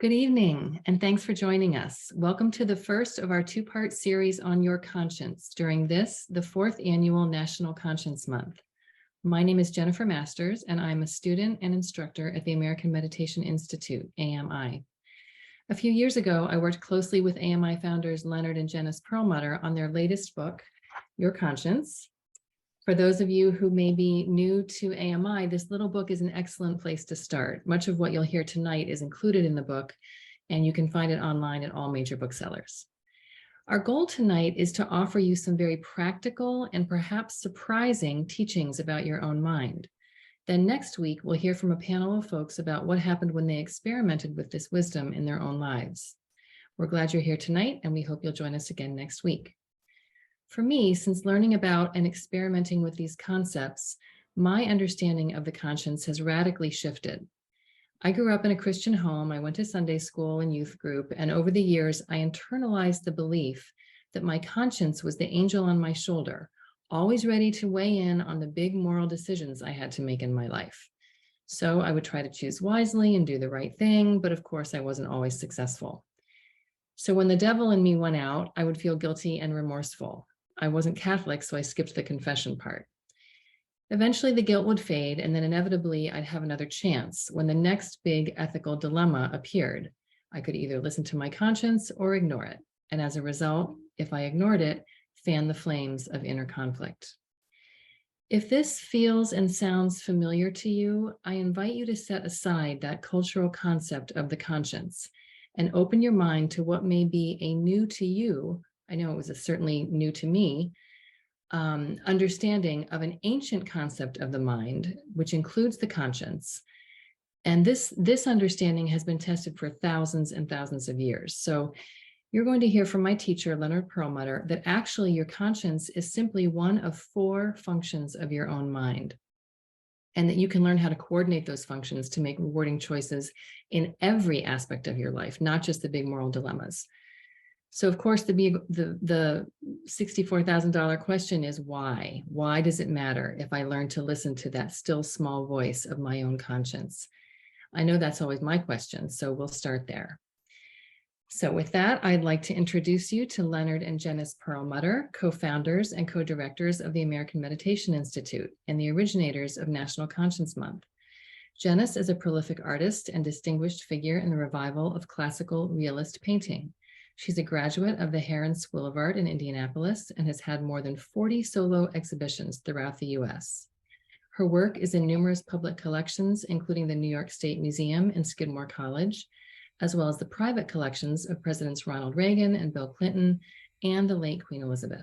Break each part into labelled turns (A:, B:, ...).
A: Good evening, and thanks for joining us. Welcome to the first of our two-part series on your conscience during this, the fourth annual National Conscience Month. My name is Jennifer Masters, and I'm a student and instructor at the American Meditation Institute, AMI. A few years ago, I worked closely with AMI founders Leonard and Janice Perlmutter on their latest book, Your Conscience. For those of you who may be new to AMI, this little book is an excellent place to start. Much of what you'll hear tonight is included in the book, and you can find it online at all major booksellers. Our goal tonight is to offer you some very practical and perhaps surprising teachings about your own mind. Then next week, we'll hear from a panel of folks about what happened when they experimented with this wisdom in their own lives. We're glad you're here tonight, and we hope you'll join us again next week. For me, since learning about and experimenting with these concepts, my understanding of the conscience has radically shifted. I grew up in a Christian home. I went to Sunday school and youth group, and over the years, I internalized the belief that my conscience was the angel on my shoulder, always ready to weigh in on the big moral decisions I had to make in my life. So I would try to choose wisely and do the right thing, but of course, I wasn't always successful. So when the devil in me went out, I would feel guilty and remorseful. I wasn't Catholic, so I skipped the confession part. Eventually, the guilt would fade, and then inevitably, I'd have another chance when the next big ethical dilemma appeared. I could either listen to my conscience or ignore it. And as a result, if I ignored it, fan the flames of inner conflict. If this feels and sounds familiar to you, I invite you to set aside that cultural concept of the conscience and open your mind to what may be a new to you, I know it was certainly new to me, understanding of an ancient concept of the mind, which includes the conscience. And this understanding has been tested for thousands and thousands of years. So you're going to hear from my teacher, Leonard Perlmutter, that actually your conscience is simply one of 4 functions of your own mind, and that you can learn how to coordinate those functions to make rewarding choices in every aspect of your life, not just the big moral dilemmas. So of course, the $64,000 question is why? Why does it matter if I learn to listen to that still small voice of my own conscience? I know that's always my question, so we'll start there. So with that, I'd like to introduce you to Leonard and Janice Perlmutter, co-founders and co-directors of the American Meditation Institute and the originators of National Conscience Month. Janice is a prolific artist and distinguished figure in the revival of classical realist painting. She's a graduate of the Heron School of Art in Indianapolis and has had more than 40 solo exhibitions throughout the US. Her work is in numerous public collections, including the New York State Museum and Skidmore College, as well as the private collections of Presidents Ronald Reagan and Bill Clinton and the late Queen Elizabeth.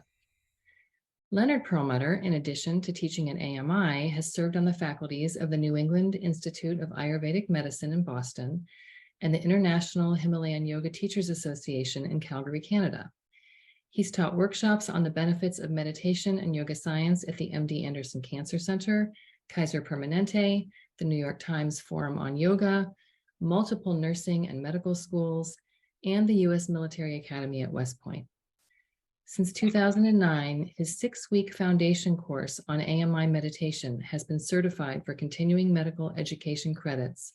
A: Leonard Perlmutter, in addition to teaching at AMI, has served on the faculties of the New England Institute of Ayurvedic Medicine in Boston and the International Himalayan Yoga Teachers Association in Calgary, Canada. He's taught workshops on the benefits of meditation and yoga science at the MD Anderson Cancer Center, Kaiser Permanente, the New York Times Forum on Yoga, multiple nursing and medical schools, and the U.S. Military Academy at West Point. Since 2009, his 6-week foundation course on AMI meditation has been certified for continuing medical education credits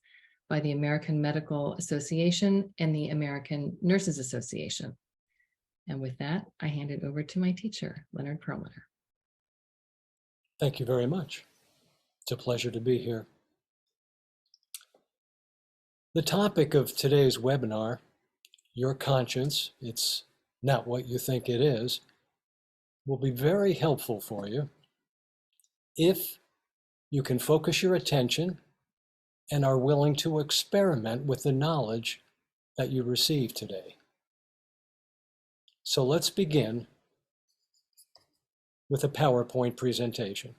A: by the American Medical Association and the American Nurses Association. And with that, I hand it over to my teacher, Leonard Perlmutter.
B: Thank you very much. It's a pleasure to be here. The topic of today's webinar, Your Conscience, It's Not What You Think It Is, will be very helpful for you if you can focus your attention and are willing to experiment with the knowledge that you receive today. So let's begin with a PowerPoint presentation.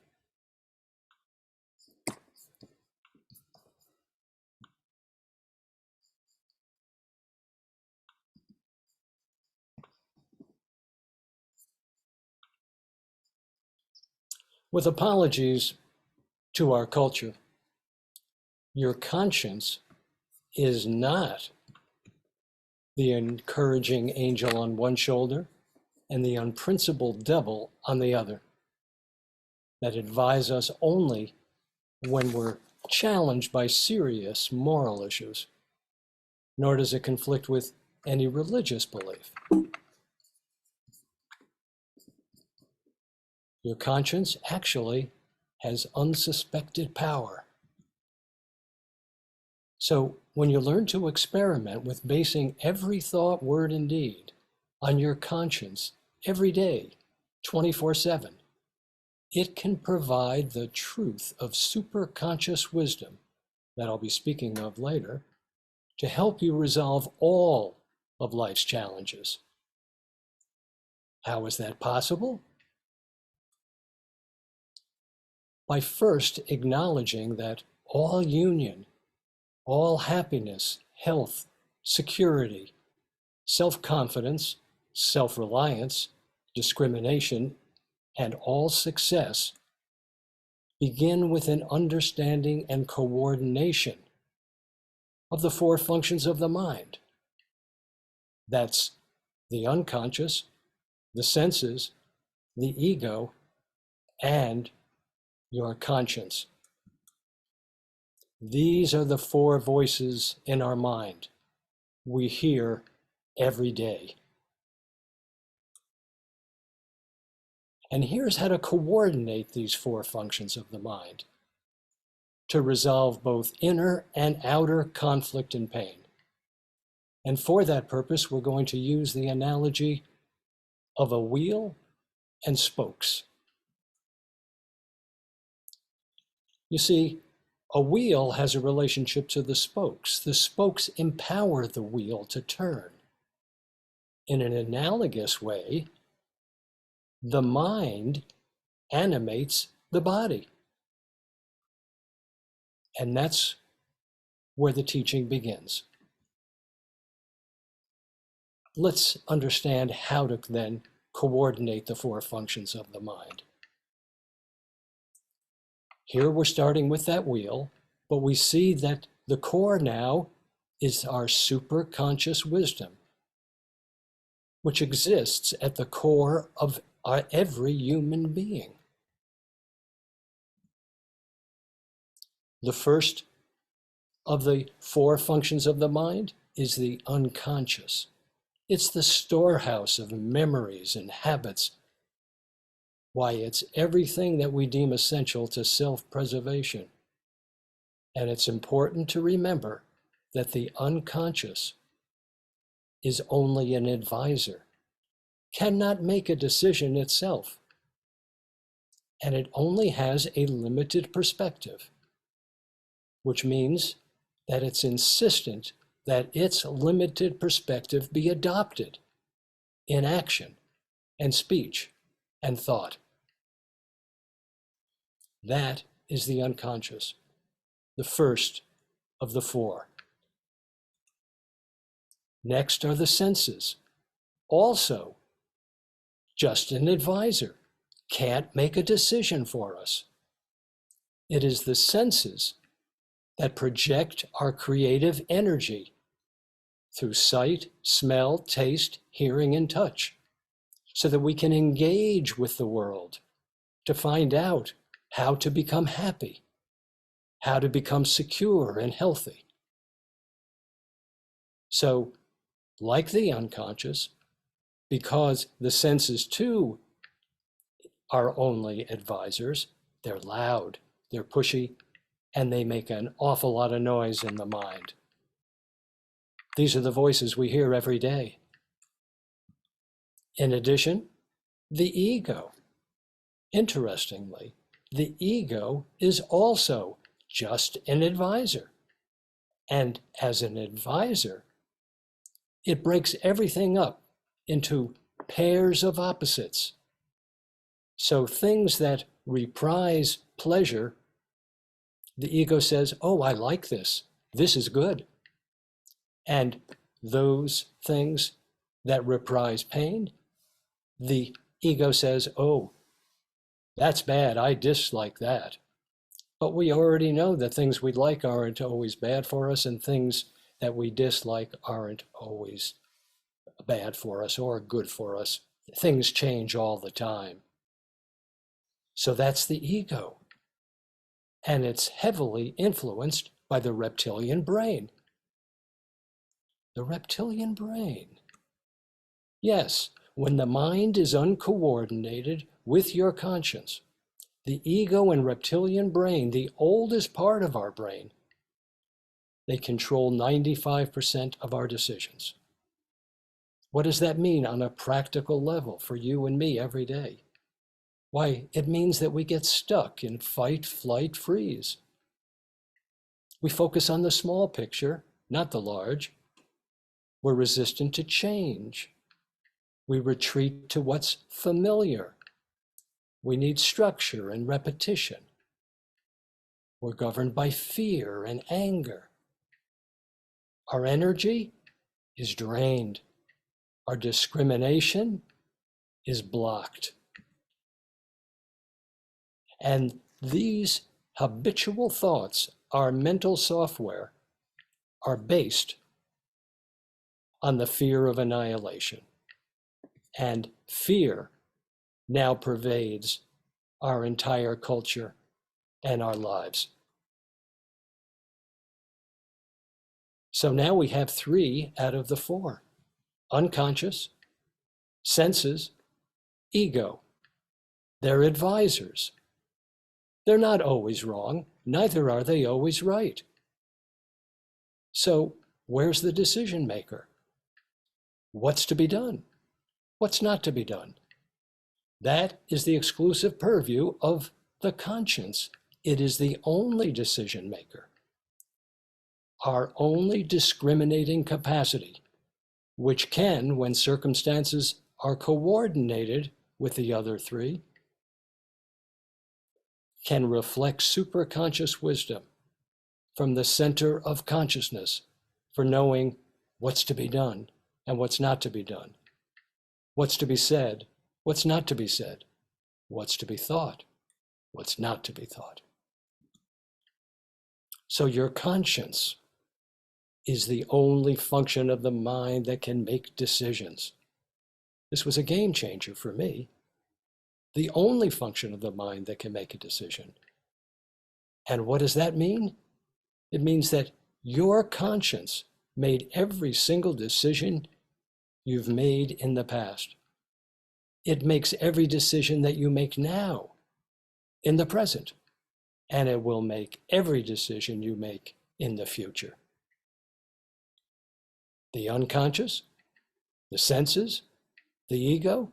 B: With apologies to our culture, your conscience is not the encouraging angel on one shoulder and the unprincipled devil on the other, that advise us only when we're challenged by serious moral issues. nor does it conflict with any religious belief. Your conscience actually has unsuspected power. So when you learn to experiment with basing every thought, word, and deed on your conscience every day, 24/7, it can provide the truth of superconscious wisdom that I'll be speaking of later to help you resolve all of life's challenges. How is that possible? By first acknowledging that all union, all happiness, health, security, self-confidence, self-reliance, discrimination, and all success begin with an understanding and coordination of the four functions of the mind. That's the unconscious, the senses, the ego, and your conscience. These are the four voices in our mind we hear every day. And here's how to coordinate these four functions of the mind to resolve both inner and outer conflict and pain. And for that purpose, we're going to use the analogy of a wheel and spokes. You see, a wheel has a relationship to the spokes. The spokes empower the wheel to turn. In an analogous way, the mind animates the body. And that's where the teaching begins. Let's understand how to then coordinate the four functions of the mind. Here we're starting with that wheel, but we see that the core now is our superconscious wisdom, which exists at the core of every human being. The first of the four functions of the mind is the unconscious. It's the storehouse of memories and habits. Why, it's everything that we deem essential to self-preservation. And it's important to remember that the unconscious is only an advisor, cannot make a decision itself, and it only has a limited perspective, which means that it's insistent that its limited perspective be adopted in action and speech and thought. That is the unconscious, the first of the four. Next are the senses, also just an advisor, can't make a decision for us. It is the senses that project our creative energy through sight, smell, taste, hearing, and touch, so that we can engage with the world to find out how to become happy, how to become secure and healthy. So, like the unconscious, because the senses too are only advisors, they're loud, they're pushy, and they make an awful lot of noise in the mind. These are the voices we hear every day. In addition, the ego. Interestingly, the ego is also just an advisor. And as an advisor, it breaks everything up into pairs of opposites. So things that reprise pleasure, the ego says, oh, I like this. This is good. And those things that reprise pain, the ego says, oh, that's bad. I dislike that. But we already know that things we like aren't always bad for us, and things that we dislike aren't always bad for us or good for us. Things change all the time. So that's the ego. And it's heavily influenced by the reptilian brain. The reptilian brain. Yes, when the mind is uncoordinated with your conscience, the ego and reptilian brain, the oldest part of our brain, they control 95% of our decisions. What does that mean on a practical level for you and me every day? Why, it means that we get stuck in fight, flight, freeze. We focus on the small picture, not the large. We're resistant to change. We retreat to what's familiar. We need structure and repetition. We're governed by fear and anger. Our energy is drained. Our discrimination is blocked. And these habitual thoughts, our mental software, are based on the fear of annihilation. And fear now pervades our entire culture and our lives. So now we have 3 out of the 4: unconscious, senses, ego. They're advisors. They're not always wrong, neither are they always right. So where's the decision maker? What's to be done? What's not to be done? That is the exclusive purview of the conscience. It is the only decision maker. Our only discriminating capacity, which can, when circumstances are coordinated with the other 3, can reflect superconscious wisdom from the center of consciousness for knowing what's to be done and what's not to be done, what's to be said, what's not to be said, what's to be thought, what's not to be thought. So your conscience is the only function of the mind that can make decisions. This was a game changer for me. The only function of the mind that can make a decision. And what does that mean? It means that your conscience made every single decision you've made in the past. It makes every decision that you make now in the present, and it will make every decision you make in the future. The unconscious, the senses, the ego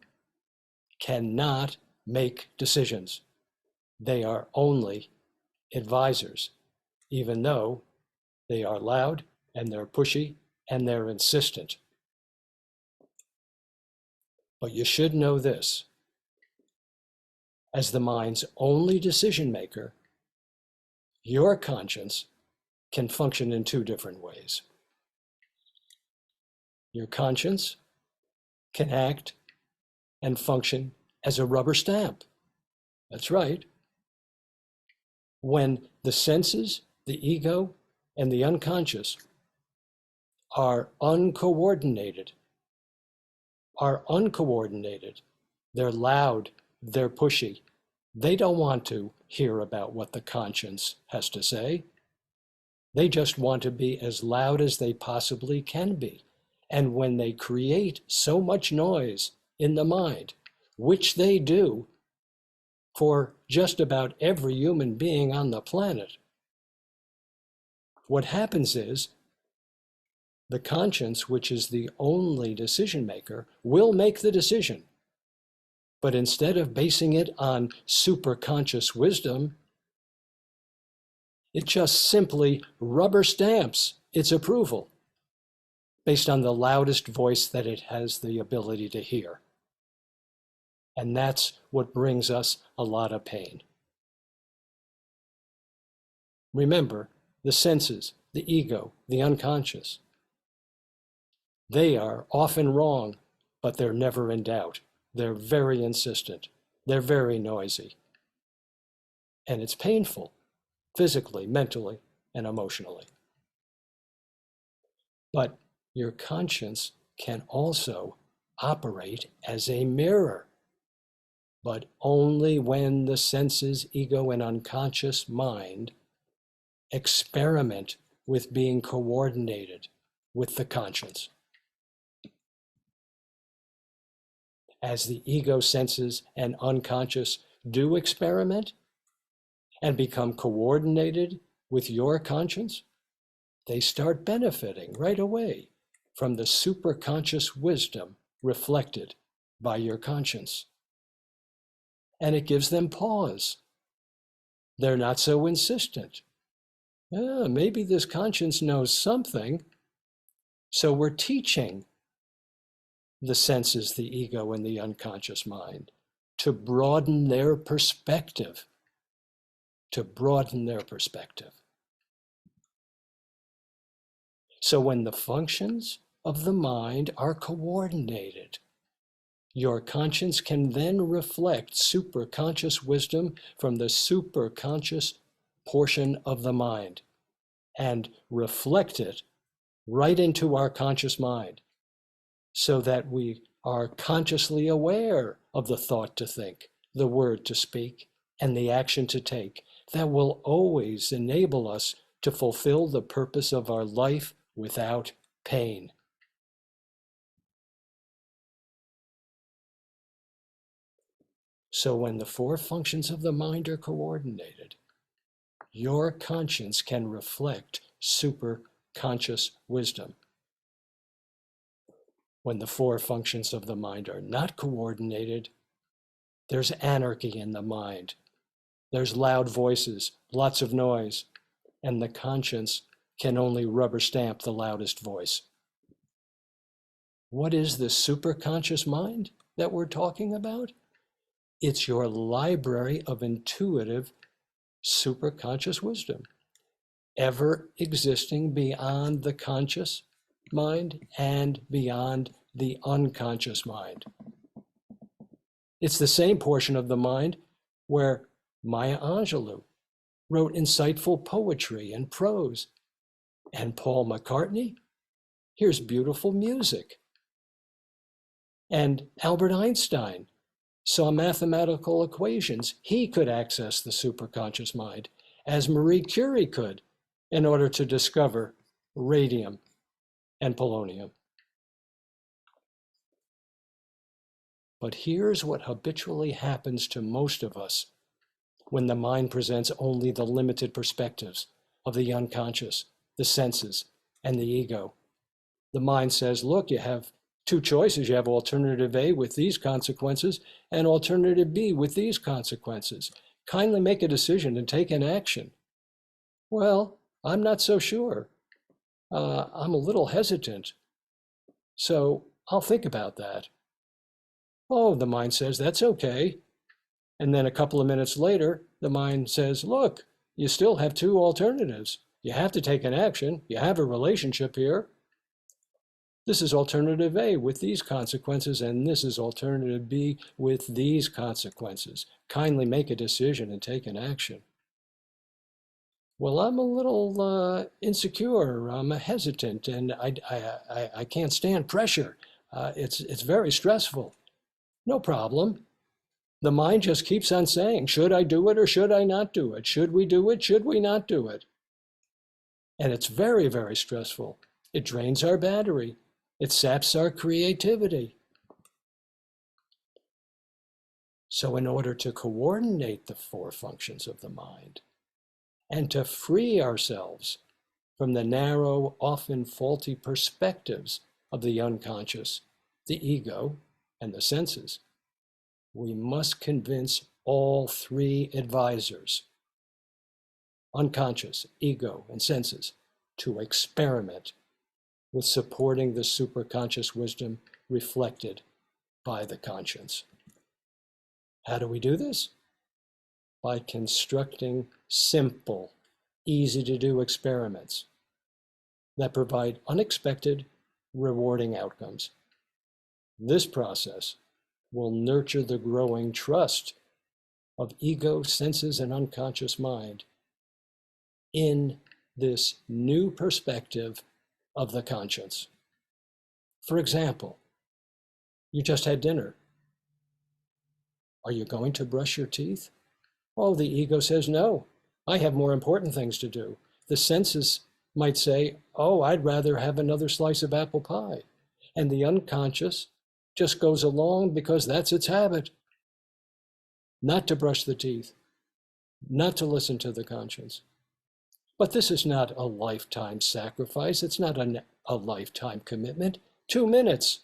B: cannot make decisions. They are only advisors, even though they are loud and they're pushy and they're insistent. But you should know this: as the mind's only decision maker, your conscience can function in 2 different ways. Your conscience can act and function as a rubber stamp. That's right. When the senses, the ego, and the unconscious are uncoordinated, they're loud, they're pushy. They don't want to hear about what the conscience has to say. They just want to be as loud as they possibly can be. And when they create so much noise in the mind, which they do for just about every human being on the planet, what happens is the conscience, which is the only decision maker, will make the decision. But instead of basing it on superconscious wisdom, it just simply rubber stamps its approval based on the loudest voice that it has the ability to hear. And that's what brings us a lot of pain. Remember, the senses, the ego, the unconscious, they are often wrong, but they're never in doubt. They're very insistent. They're very noisy. And it's painful, physically, mentally, and emotionally. But your conscience can also operate as a mirror, but only when the senses, ego, and unconscious mind experiment with being coordinated with the conscience. As the ego senses and unconscious do experiment and become coordinated with your conscience, they start benefiting right away from the superconscious wisdom reflected by your conscience. And it gives them pause. They're not so insistent. Maybe this conscience knows something, so we're teaching the senses, the ego, and the unconscious mind to broaden their perspective, to broaden their perspective. So when the functions of the mind are coordinated, your conscience can then reflect superconscious wisdom from the superconscious portion of the mind and reflect it right into our conscious mind so that we are consciously aware of the thought to think, the word to speak, and the action to take that will always enable us to fulfill the purpose of our life without pain. So when the four functions of the mind are coordinated, your conscience can reflect superconscious wisdom. When the four functions of the mind are not coordinated, there's anarchy in the mind. There's loud voices, lots of noise, and the conscience can only rubber stamp the loudest voice. What is the superconscious mind that we're talking about? It's your library of intuitive superconscious wisdom, ever existing beyond the conscious mind and beyond the unconscious mind. It's the same portion of the mind where Maya Angelou wrote insightful poetry and prose, and Paul McCartney hears beautiful music, and Albert Einstein saw mathematical equations. He could access the superconscious mind, as Marie Curie could, in order to discover radium and polonium. But here's what habitually happens to most of us when the mind presents only the limited perspectives of the unconscious, the senses, and the ego. The mind says, look, you have two choices. You have alternative A with these consequences and alternative B with these consequences. Kindly make a decision and take an action. Well, I'm not so sure. I'm a little hesitant. So I'll think about that. Oh, the mind says, that's okay. And then a couple of minutes later, the mind says, look, you still have two alternatives. You have to take an action. You have a relationship here. This is alternative A with these consequences, and this is alternative B with these consequences. Kindly make a decision and take an action. Well, I'm a little insecure. I'm hesitant, and I can't stand pressure. It's very stressful. No problem. The mind just keeps on saying, should I do it or should I not do it? Should we do it? Should we not do it? And it's very, very stressful. It drains our battery. It saps our creativity. So in order to coordinate the four functions of the mind and to free ourselves from the narrow, often faulty perspectives of the unconscious, the ego, and the senses, we must convince all three advisors, unconscious, ego, and senses, to experiment with supporting the superconscious wisdom reflected by the conscience. How do we do this? By constructing simple, easy-to-do experiments that provide unexpected, rewarding outcomes. This process will nurture the growing trust of ego, senses, and unconscious mind in this new perspective of the conscience. For example, you just had dinner. Are you going to brush your teeth? Oh, the ego says, no, I have more important things to do. The senses might say, oh, I'd rather have another slice of apple pie. And the unconscious just goes along because that's its habit, not to brush the teeth, not to listen to the conscience. But this is not a lifetime sacrifice. It's not a lifetime commitment. 2 minutes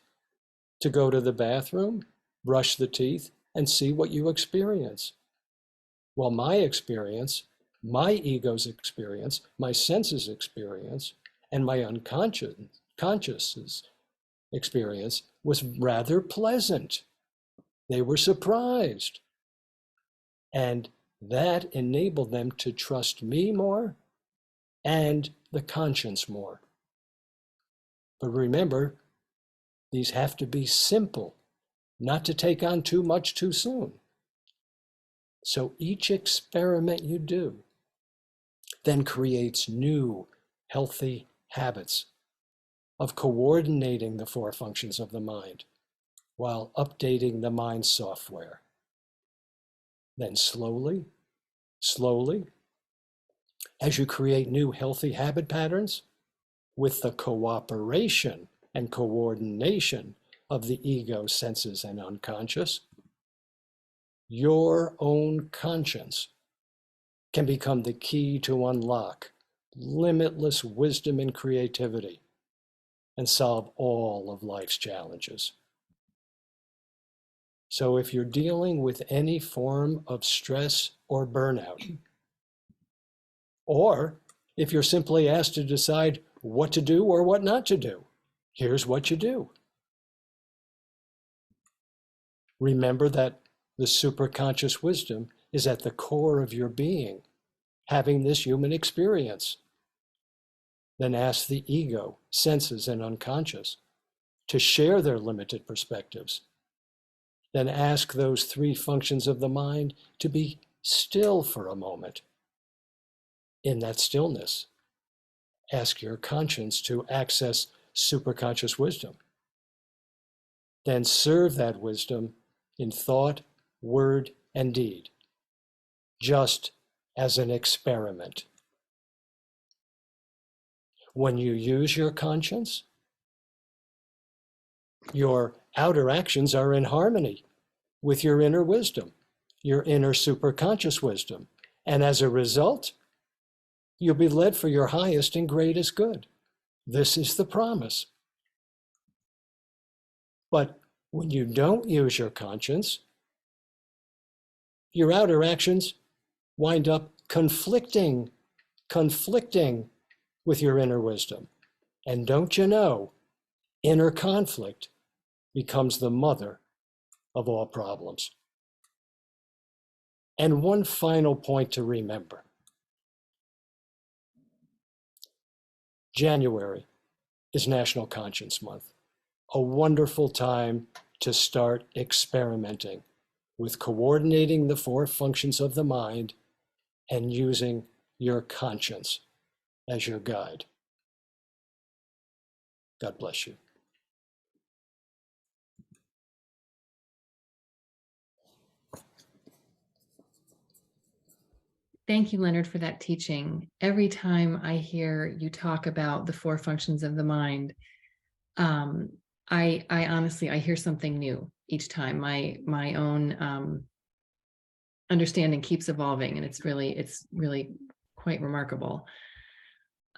B: to go to the bathroom, brush the teeth, and see what you experience. Well, my experience, my ego's experience, my senses experience, and my unconscious experience was rather pleasant. They were surprised. And that enabled them to trust me more and the conscience more. But remember, these have to be simple, not to take on too much too soon. So each experiment you do then creates new, healthy habits of coordinating the 4 functions of the mind while updating the mind software. Then slowly, as you create new healthy habit patterns with the cooperation and coordination of the ego, senses, and unconscious, your own conscience can become the key to unlock limitless wisdom and creativity and solve all of life's challenges. So if you're dealing with any form of stress or burnout, or if you're simply asked to decide what to do or what not to do, here's what you do. Remember that the superconscious wisdom is at the core of your being, having this human experience. Then ask the ego, senses, and unconscious to share their limited perspectives. Then ask those 3 functions of the mind to be still for a moment. In that stillness, ask your conscience to access superconscious wisdom. Then serve that wisdom in thought, word, and deed, just as an experiment. When you use your conscience, your outer actions are in harmony with your inner wisdom, your inner superconscious wisdom. And as a result, you'll be led for your highest and greatest good. This is the promise. But when you don't use your conscience, your outer actions wind up conflicting with your inner wisdom. And don't you know, inner conflict becomes the mother of all problems. And one final point to remember. January is National Conscience Month, a wonderful time to start experimenting with coordinating the 4 functions of the mind and using your conscience as your guide. God bless you.
A: Thank you, Leonard, for that teaching. Every time I hear you talk about the 4 functions of the mind, I honestly, I hear something new each time. My own understanding keeps evolving, and it's really quite remarkable.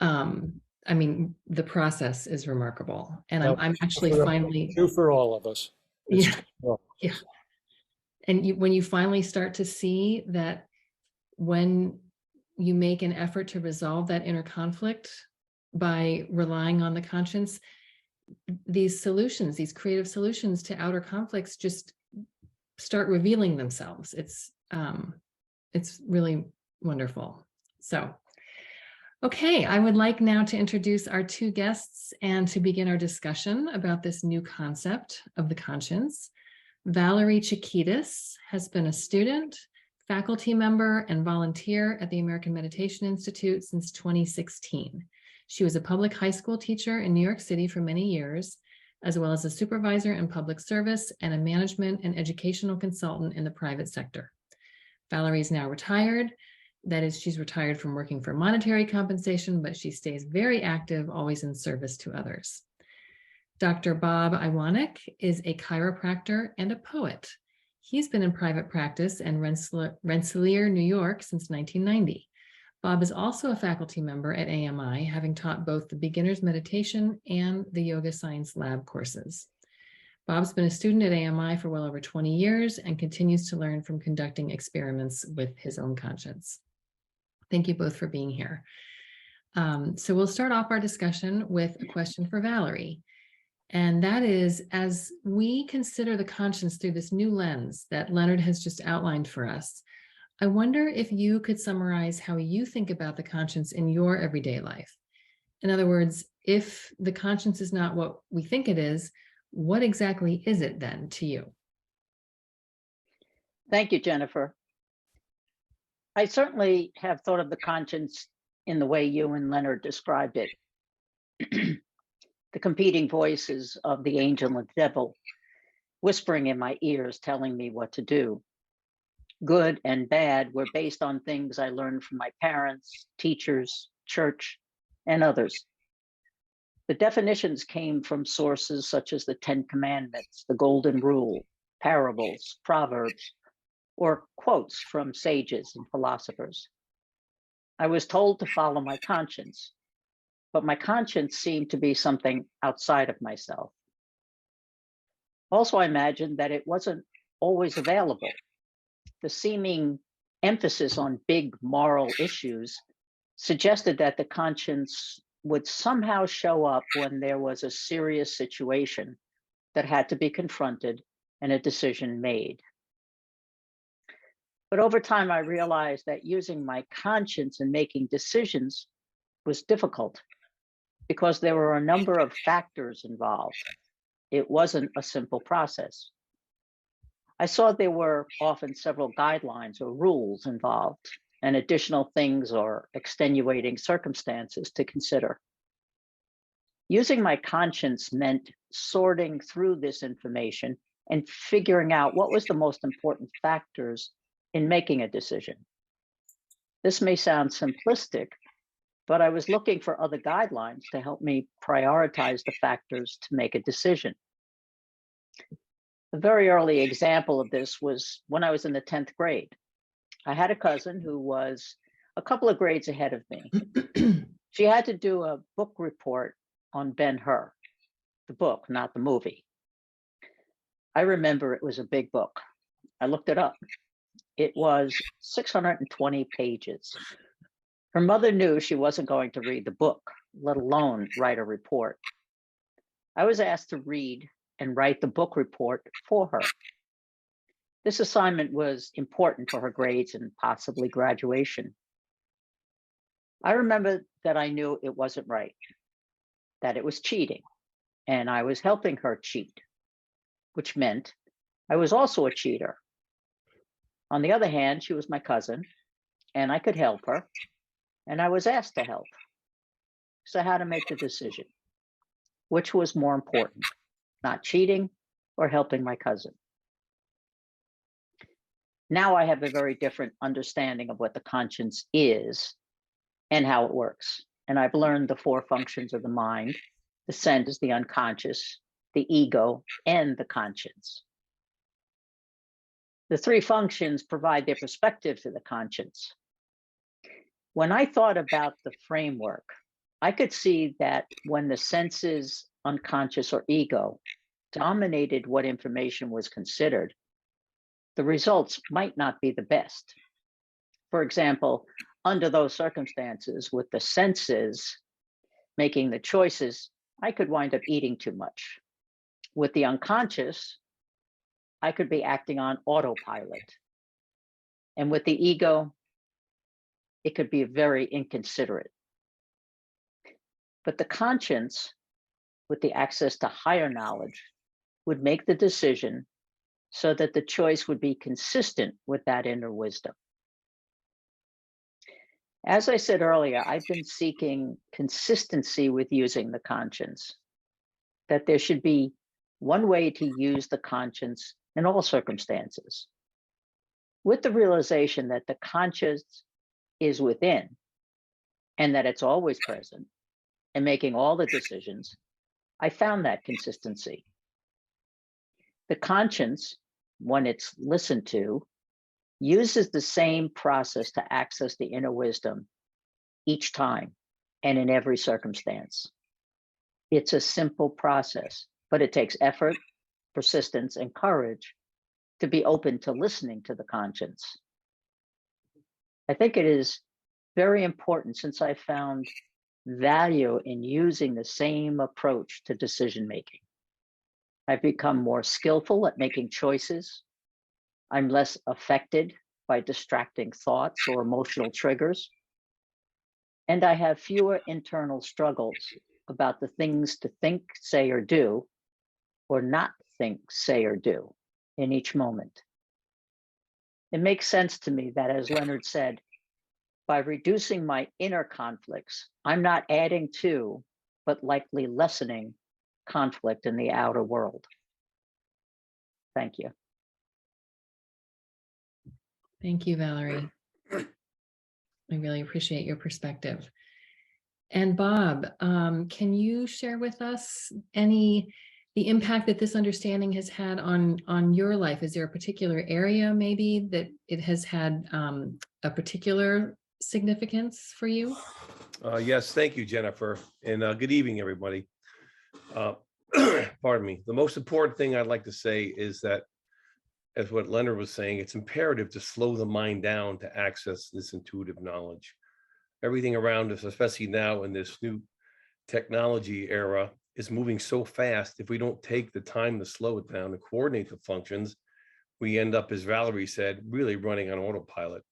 A: I mean, the process is remarkable, and I'm actually finally
B: true for all of us. It's
A: yeah. And when you finally start to see that when you make an effort to resolve that inner conflict by relying on the conscience, these solutions, these creative solutions to outer conflicts just start revealing themselves. It's really wonderful. So, okay, I would like now to introduce our 2 guests and to begin our discussion about this new concept of the conscience. Valerie Chiquitas has been a student, faculty member, and volunteer at the American Meditation Institute since 2016. She was a public high school teacher in New York City for many years, as well as a supervisor in public service and a management and educational consultant in the private sector. Valerie is now retired, That is, she's retired from working for monetary compensation, but she stays very active, always in service to others. Dr. Bob Iwanek is a chiropractor and a poet. He's been in private practice in Rensselaer, New York since 1990. Bob is also a faculty member at AMI, having taught both the beginner's meditation and the yoga science lab courses. Bob's been a student at AMI for well over 20 years and continues to learn from conducting experiments with his own conscience. Thank you both for being here. So we'll start off our discussion with a question for Valerie. And that is, as we consider the conscience through this new lens that Leonard has just outlined for us, I wonder if you could summarize how you think about the conscience in your everyday life. In other words, if the conscience is not what we think it is, what exactly is it then to you?
C: Thank you, Jennifer. I certainly have thought of the conscience in the way you and Leonard described it. The competing voices of the angel and devil whispering in my ears, telling me what to do. Good and bad were based on things I learned from my parents, teachers, church, and others. The definitions came from sources such as the Ten Commandments, the Golden Rule, parables, proverbs, or quotes from sages and philosophers. I was told to follow my conscience, but my conscience seemed to be something outside of myself. Also, I imagined that it wasn't always available. The seeming emphasis on big moral issues suggested that the conscience would somehow show up when there was a serious situation that had to be confronted and a decision made. But over time, I realized that using my conscience in making decisions was difficult because there were a number of factors involved. It wasn't a simple process. I saw there were often several guidelines or rules involved and additional things or extenuating circumstances to consider. Using my conscience meant sorting through this information and figuring out what was the most important factors in making a decision. This may sound simplistic, but I was looking for other guidelines to help me prioritize the factors to make a decision. A very early example of this was when I was in the 10th grade. I had a cousin who was a couple of grades ahead of me. She had to do a book report on Ben-Hur, the book, not the movie. I remember it was a big book. I looked it up. It was 620 pages. Her mother knew she wasn't going to read the book, let alone write a report. I was asked to read and write the book report for her. This assignment was important for her grades and possibly graduation. I remember that I knew it wasn't right, that it was cheating, and I was helping her cheat, which meant I was also a cheater. On the other hand, she was my cousin, and I could help her, and I was asked to help. So I had to make the decision. Which was more important, not cheating or helping my cousin? Now I have a very different understanding of what the conscience is and how it works. And I've learned the four functions of the mind: the sense, the unconscious, the ego, and the conscience. The three functions provide their perspective to the conscience. When I thought about the framework, I could see that when the senses, unconscious, or ego dominated what information was considered, the results might not be the best. For example, under those circumstances, with the senses making the choices, I could wind up eating too much. With the unconscious, I could be acting on autopilot. And with the ego, it could be very inconsiderate. But the conscience, with the access to higher knowledge, would make the decision so that the choice would be consistent with that inner wisdom. As I said earlier, I've been seeking consistency with using the conscience, that there should be one way to use the conscience in all circumstances, with the realization that the conscience is within and that it's always present and making all the decisions, I found that consistency. The conscience, when it's listened to, uses the same process to access the inner wisdom each time and in every circumstance. It's a simple process, but it takes effort, persistence, and courage to be open to listening to the conscience. I think it is very important, since I found value in using the same approach to decision making. I've become more skillful at making choices. I'm less affected by distracting thoughts or emotional triggers. And I have fewer internal struggles about the things to think, say, or do, or not think, say, or do in each moment. It makes sense to me that, as Leonard said, by reducing my inner conflicts, I'm not adding to, but likely lessening conflict in the outer world. Thank you.
A: Thank you, Valerie. I really appreciate your perspective. And Bob, can you share with us the impact that this understanding has had on your life? Is there a particular area maybe that it has had a particular significance for you?
D: Yes, thank you, Jennifer, and good evening, everybody. Pardon me. The most important thing I'd like to say is that, as what Leonard was saying, it's imperative to slow the mind down to access this intuitive knowledge. Everything around us, especially now in this new technology era, is moving so fast. If we don't take the time to slow it down and coordinate the functions, we end up, as Valerie said, really running on autopilot,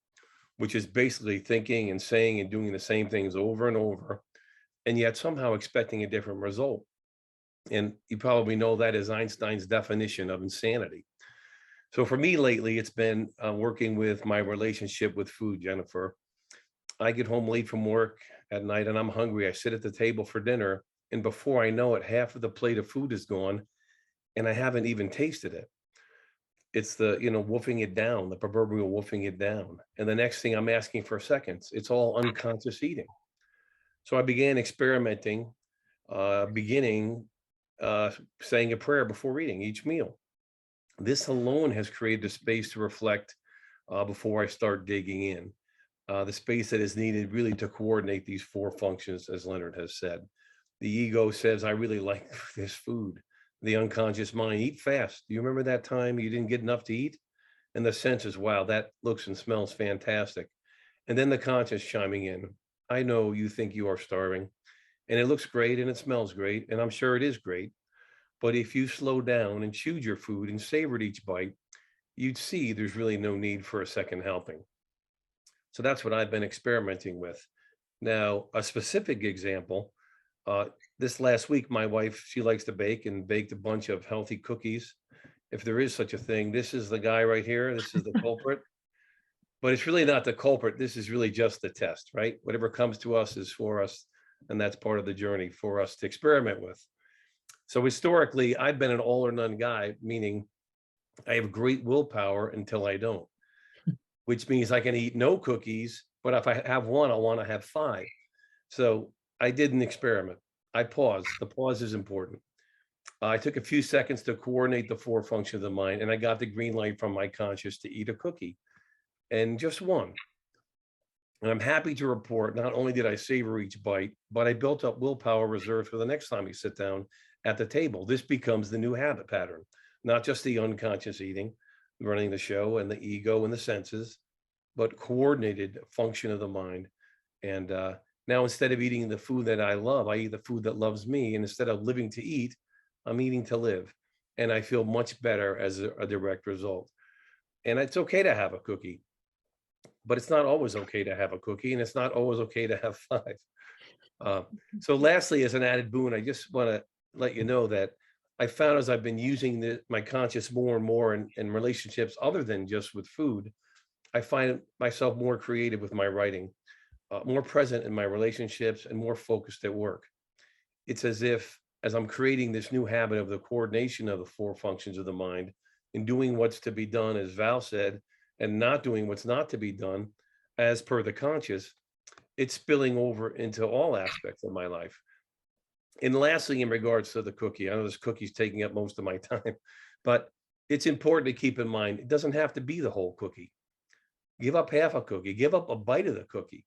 D: which is basically thinking and saying and doing the same things over and over, and yet somehow expecting a different result. And you probably know that is Einstein's definition of insanity. So for me lately, it's been working with my relationship with food, Jennifer. I get home late from work at night and I'm hungry. I sit at the table for dinner, and before I know it, half of the plate of food is gone and I haven't even tasted it. It's the, wolfing it down, the proverbial wolfing it down. And the next thing, I'm asking for seconds. It's all unconscious eating. So I began experimenting, beginning saying a prayer before eating each meal. This alone has created a space to reflect before I start digging in. The space that is needed really to coordinate these four functions, as Leonard has said. The ego says, I really like this food. The unconscious mind, eat fast. Do you remember that time you didn't get enough to eat? And the senses, wow, that looks and smells fantastic. And then the conscious chiming in. I know you think you are starving, and it looks great and it smells great, and I'm sure it is great. But if you slow down and chewed your food and savored each bite, you'd see there's really no need for a second helping. So that's what I've been experimenting with. Now, a specific example, this last week, my wife, she likes to bake and baked a bunch of healthy cookies. If there is such a thing, this is the guy right here. This is the culprit. But it's really not the culprit. This is really just the test, right? Whatever comes to us is for us. And that's part of the journey for us to experiment with. So historically, I've been an all or none guy, meaning I have great willpower until I don't, which means I can eat no cookies, but if I have one, I want to have 5. So I did an experiment. I paused. The pause is important. I took a few seconds to coordinate the 4 functions of the mind, and I got the green light from my conscious to eat a cookie, and just one. And I'm happy to report, not only did I savor each bite, but I built up willpower reserves for the next time we sit down at the table. This becomes the new habit pattern, not just the unconscious eating, running the show, and the ego and the senses, but coordinated function of the mind. And now, instead of eating the food that I love, I eat the food that loves me. And instead of living to eat, I'm eating to live. And I feel much better as a direct result. And it's okay to have a cookie, but it's not always okay to have a cookie. And it's not always okay to have 5. So lastly, as an added boon, I just want to let you know that I found, as I've been using my conscious more and more in relationships other than just with food, I find myself more creative with my writing, more present in my relationships, and more focused at work. It's as if, as I'm creating this new habit of the coordination of the 4 functions of the mind and doing what's to be done, as Val said, and not doing what's not to be done, as per the conscious, it's spilling over into all aspects of my life. And lastly, in regards to the cookie, I know this cookie's taking up most of my time, but it's important to keep in mind, it doesn't have to be the whole cookie. Give up half a cookie, give up a bite of the cookie.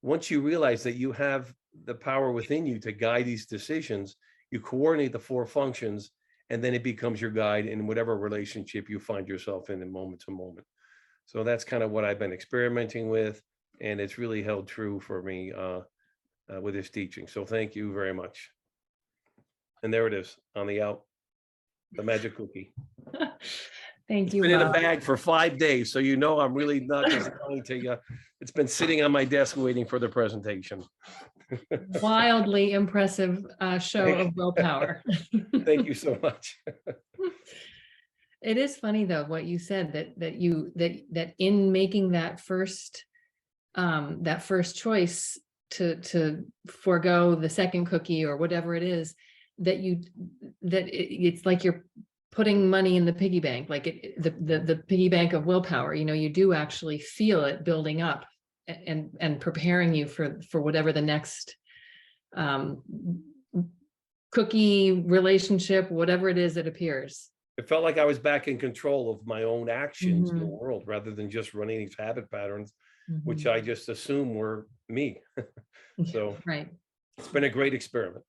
D: Once you realize that you have the power within you to guide these decisions, you coordinate the 4 functions, and then it becomes your guide in whatever relationship you find yourself in moment to moment. So that's kind of what I've been experimenting with, and it's really held true for me with this teaching. So thank you very much. And there it is on the out, the magic cookie.
A: Thank
D: It's
A: you,
D: been in a
A: Bob.
D: bag for 5 days, so you know I'm really not just lying to you. It's been sitting on my desk waiting for the presentation.
A: Wildly impressive show of willpower.
D: Thank you so much.
A: It is funny though what you said, that in making that first choice to forego the second cookie or whatever it is, it's like you're putting money in the piggy bank, like the piggy bank of willpower. You know, you do actually feel it building up and preparing you for whatever the next cookie relationship, whatever it is that appears.
D: It felt like I was back in control of my own actions in the world rather than just running these habit patterns, which I just assume were me. So
A: right.
D: It's been a great experiment.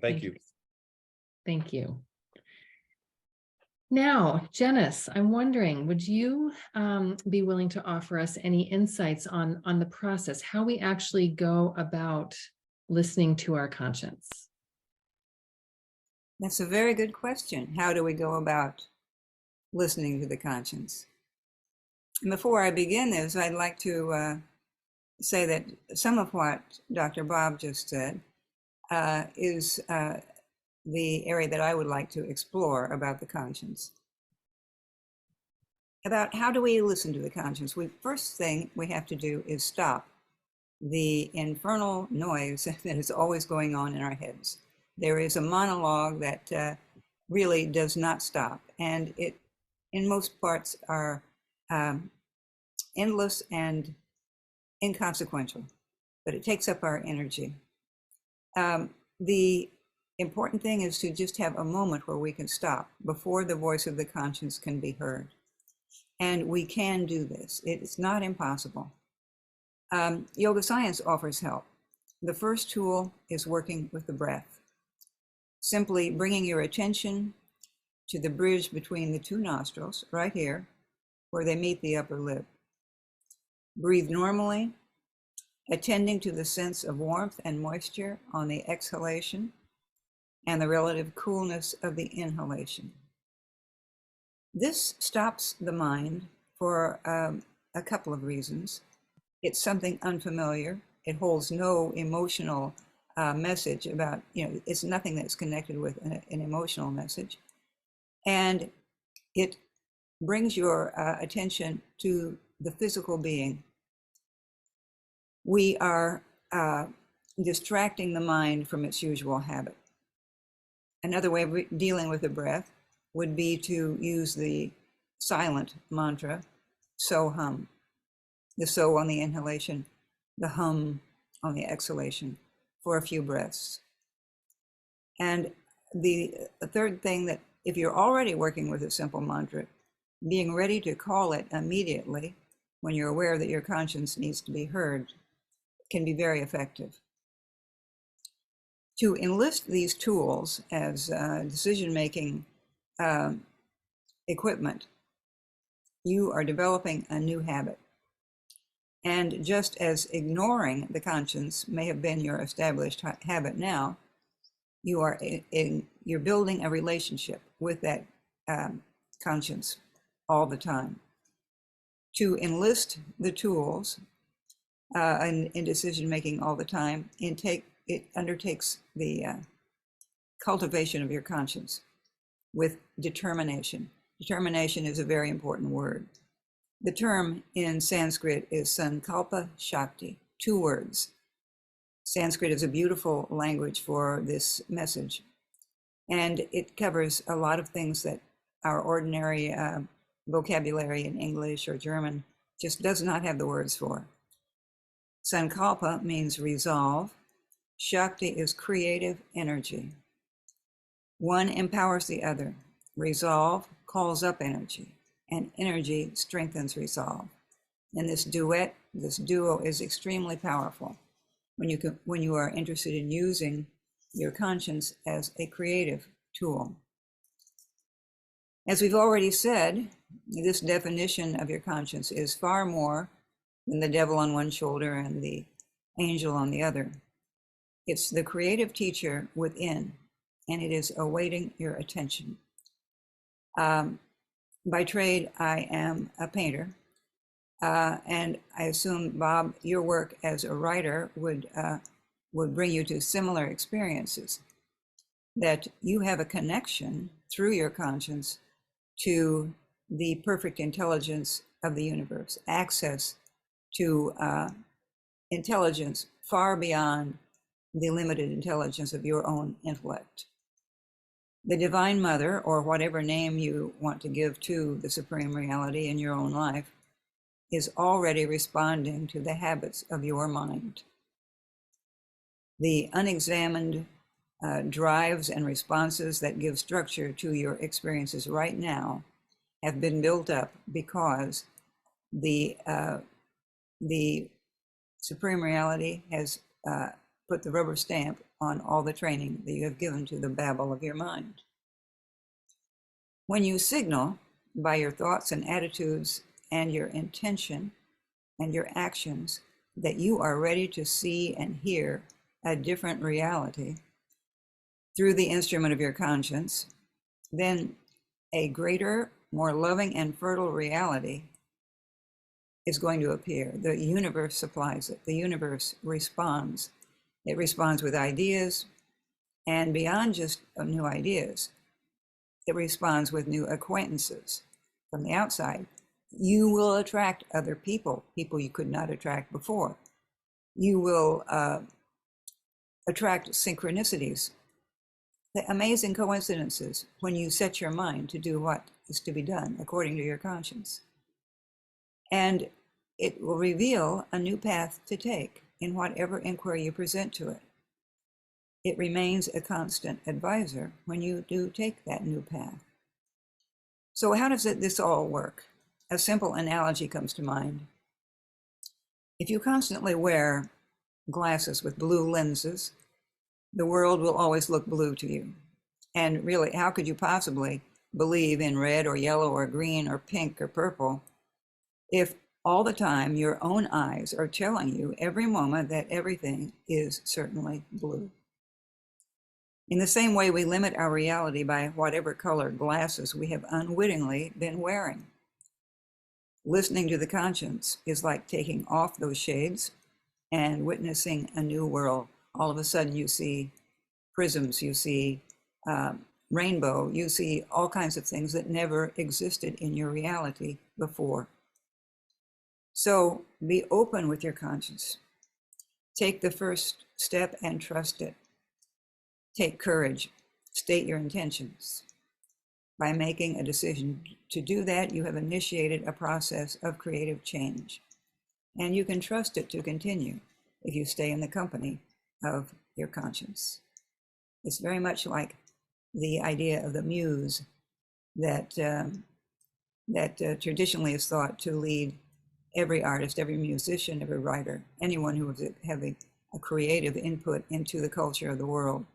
D: Thank you.
A: Thank you. Now, Janice, I'm wondering, would you be willing to offer us any insights on the process, how we actually go about listening to our conscience?
E: That's a very good question. How do we go about listening to the conscience? And before I begin this, I'd like to say that some of what Dr. Bob just said is the area that I would like to explore about the conscience. About how do we listen to the conscience? First thing we have to do is stop the infernal noise that is always going on in our heads. There is a monologue that really does not stop, and it, in most parts, are endless and inconsequential, but it takes up our energy. The important thing is to just have a moment where we can stop before the voice of the conscience can be heard. And we can do this. It's not impossible. Yoga science offers help. The first tool is working with the breath. Simply bringing your attention to the bridge between the 2 nostrils, right here, where they meet the upper lip. Breathe normally, attending to the sense of warmth and moisture on the exhalation and the relative coolness of the inhalation. This stops the mind for a couple of reasons. It's something unfamiliar. It holds no emotional message about, it's nothing that's connected with an emotional message. And it brings your attention to the physical being. We are distracting the mind from its usual habit. Another way of dealing with the breath would be to use the silent mantra, so hum. The so on the inhalation, the hum on the exhalation for a few breaths. And the third thing, that if you're already working with a simple mantra, being ready to call it immediately when you're aware that your conscience needs to be heard can be very effective. To enlist these tools as decision-making equipment, you are developing a new habit. And just as ignoring the conscience may have been your established habit now, you're building a relationship with that conscience all the time. To enlist the tools in decision-making all the time, it undertakes the cultivation of your conscience with determination. Determination is a very important word. The term in Sanskrit is sankalpa shakti, 2 words. Sanskrit is a beautiful language for this message, and it covers a lot of things that our ordinary vocabulary in English or German just does not have the words for. Sankalpa means resolve. Shakti is creative energy. One empowers the other. Resolve calls up energy, and energy strengthens resolve. And this duet, this duo is extremely powerful when you are interested in using your conscience as a creative tool. As we've already said, this definition of your conscience is far more than the devil on one shoulder and the angel on the other. It's the creative teacher within, and it is awaiting your attention. By trade, I am a painter, and I assume, Bob, your work as a writer would bring you to similar experiences, that you have a connection through your conscience to the perfect intelligence of the universe, access to intelligence far beyond the limited intelligence of your own intellect. The Divine Mother, or whatever name you want to give to the Supreme Reality in your own life, is already responding to the habits of your mind. The unexamined drives and responses that give structure to your experiences right now have been built up because the Supreme Reality has put the rubber stamp on all the training that you have given to the babble of your mind. When you signal by your thoughts and attitudes and your intention and your actions that you are ready to see and hear a different reality through the instrument of your conscience, then a greater, more loving and fertile reality is going to appear. The universe supplies it. The universe responds. It responds with ideas, and beyond just new ideas, it responds with new acquaintances from the outside. You will attract other people you could not attract before. You will attract synchronicities, the amazing coincidences when you set your mind to do what is to be done according to your conscience. And it will reveal a new path to take in whatever inquiry you present to it. It remains a constant advisor when you do take that new path. So how does this all work? A simple analogy comes to mind. If you constantly wear glasses with blue lenses, the world will always look blue to you. And really, how could you possibly believe in red or yellow or green or pink or purple if all the time your own eyes are telling you every moment that everything is certainly blue? In the same way, we limit our reality by whatever color glasses we have unwittingly been wearing. Listening to the conscience is like taking off those shades and witnessing a new world. All of a sudden you see prisms, you see rainbow, you see all kinds of things that never existed in your reality before. So be open with your conscience. Take the first step and trust it. Take courage. State your intentions. By making a decision to do that, you have initiated a process of creative change. And you can trust it to continue if you stay in the company of your conscience. It's very much like the idea of the muse that traditionally is thought to lead every artist, every musician, every writer, anyone who is having a creative input into the culture of the world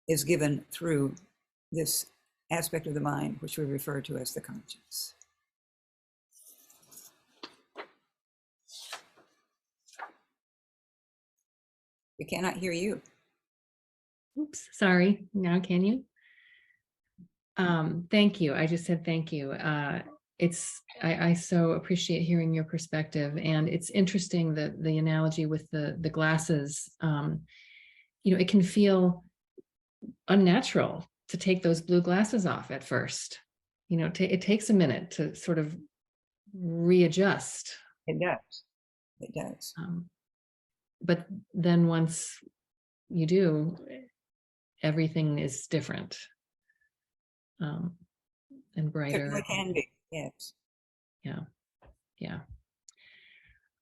E: is given through this aspect of the mind, which we refer to as the conscience. We cannot hear you.
A: Oops, sorry. Now can you? Thank you. I just said thank you. I so appreciate hearing your perspective, and it's interesting that the analogy with the glasses. It can feel unnatural to take those blue glasses off at first. It takes a minute to sort of readjust.
E: It does. It does.
A: But then once you do, everything is different and brighter.
E: Certainly can be. Yes.
A: Yeah.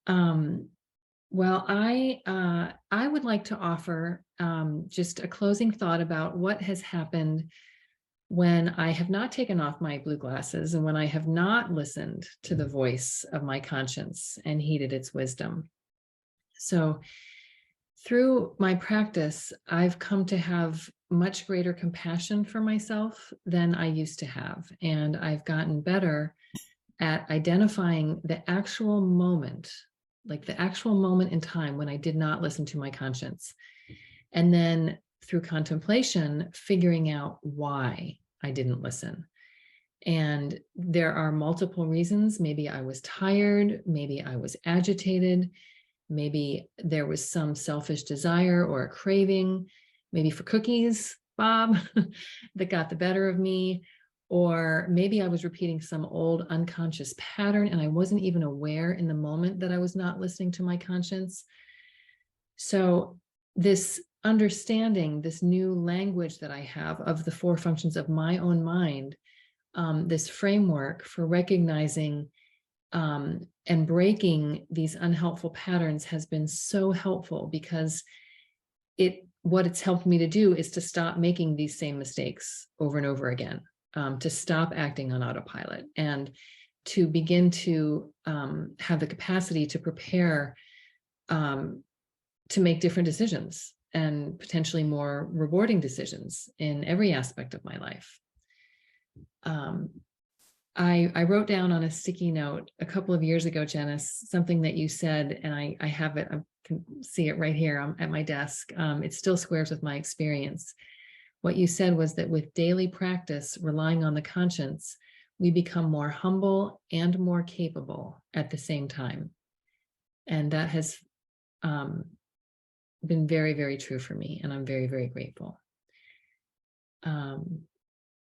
A: Well, I would like to offer just a closing thought about what has happened when I have not taken off my blue glasses and when I have not listened to the voice of my conscience and heeded its wisdom. So through my practice, I've come to have much greater compassion for myself than I used to have. And I've gotten better at identifying the actual moment, like the actual moment in time when I did not listen to my conscience. And then through contemplation, figuring out why I didn't listen. And there are multiple reasons. Maybe I was tired, maybe I was agitated, maybe there was some selfish desire or a craving, maybe for cookies, Bob, that got the better of me. Or maybe I was repeating some old unconscious pattern and I wasn't even aware in the moment that I was not listening to my conscience. So this understanding, this new language that I have of the four functions of my own mind, this framework for recognizing and breaking these unhelpful patterns has been so helpful, because what it's helped me to do is to stop making these same mistakes over and over again, to stop acting on autopilot, and to begin to have the capacity to prepare to make different decisions, and potentially more rewarding decisions in every aspect of my life. I wrote down on a sticky note a couple of years ago, Janice, something that you said, and I have it, I can see it right here at my desk. It still squares with my experience. What you said was that with daily practice, relying on the conscience, we become more humble and more capable at the same time. And that has been very, very true for me, and I'm very, very grateful.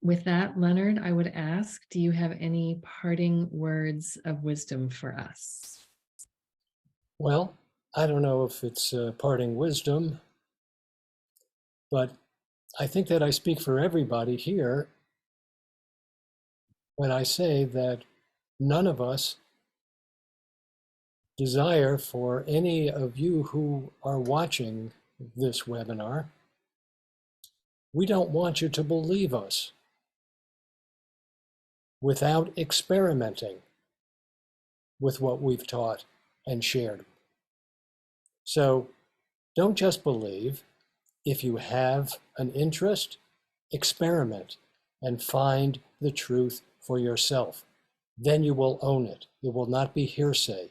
A: With that, Leonard, I would ask, do you have any parting words of wisdom for us?
B: Well, I don't know if it's parting wisdom, but I think that I speak for everybody here when I say that none of us desire for any of you who are watching this webinar. We don't want you to believe us without experimenting with what we've taught and shared. So don't just believe. If you have an interest, experiment and find the truth for yourself. Then you will own it. It will not be hearsay.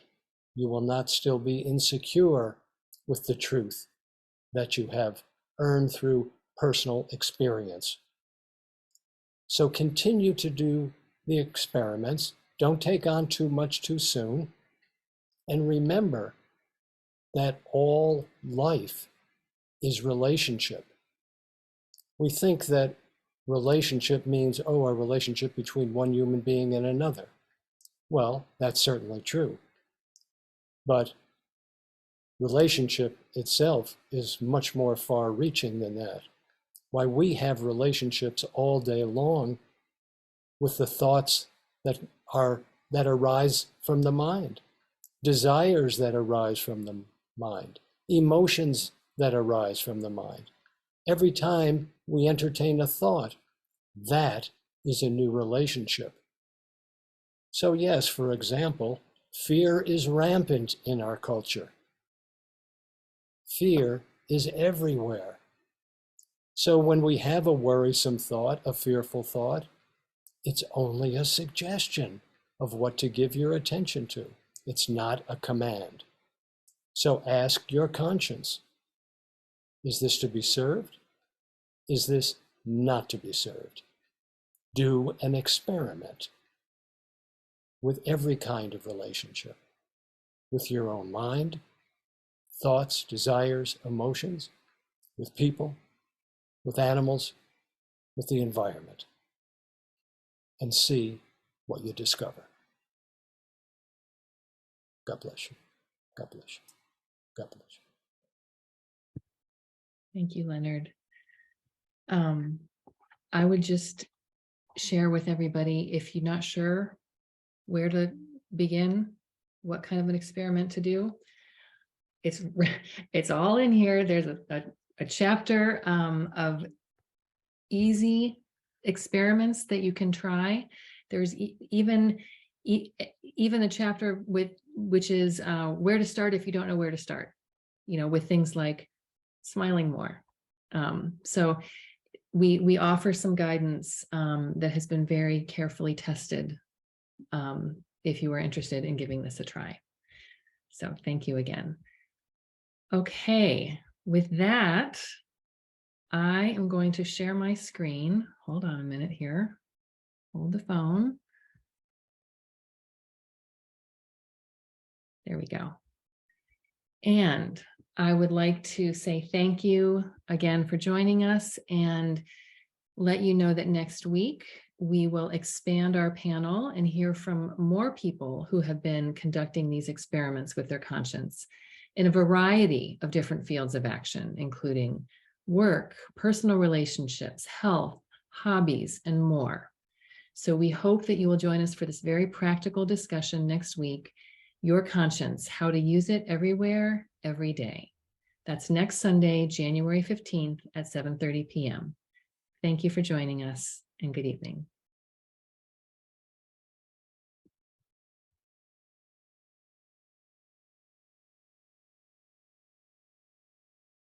B: You will not still be insecure with the truth that you have earned through personal experience. So continue to do the experiments. Don't take on too much too soon. And remember that all life is relationship. We think that relationship means, a relationship between one human being and another. Well, that's certainly true. But relationship itself is much more far-reaching than that. Why, we have relationships all day long with the thoughts that arise from the mind, desires that arise from the mind, emotions that arise from the mind. Every time we entertain a thought, that is a new relationship. So yes, for example, fear is rampant in our culture. Fear is everywhere. So when we have a worrisome thought, a fearful thought, it's only a suggestion of what to give your attention to. It's not a command. So ask your conscience, is this to be served? Is this not to be served? Do an experiment with every kind of relationship, with your own mind, thoughts, desires, emotions, with people, with animals, with the environment, and see what you discover. God bless you. God bless you. God bless you.
A: Thank you, Leonard. I would just share with everybody, if you're not sure where to begin, what kind of an experiment to do, it's all in here. There's a chapter of easy experiments that you can try. There's even a chapter which is where to start if you don't know where to start, with things like smiling more. So we offer some guidance that has been very carefully tested, if you are interested in giving this a try. So thank you again. Okay, with that, I am going to share my screen. Hold on a minute here. Hold the phone. There we go. And I would like to say thank you again for joining us and let you know that next week we will expand our panel and hear from more people who have been conducting these experiments with their conscience in a variety of different fields of action, including work, personal relationships, health, hobbies, and more. So we hope that you will join us for this very practical discussion next week, Your Conscience, How to Use It Everywhere, Every Day. That's next Sunday, January 15th at 7:30 p.m. Thank you for joining us, and good evening.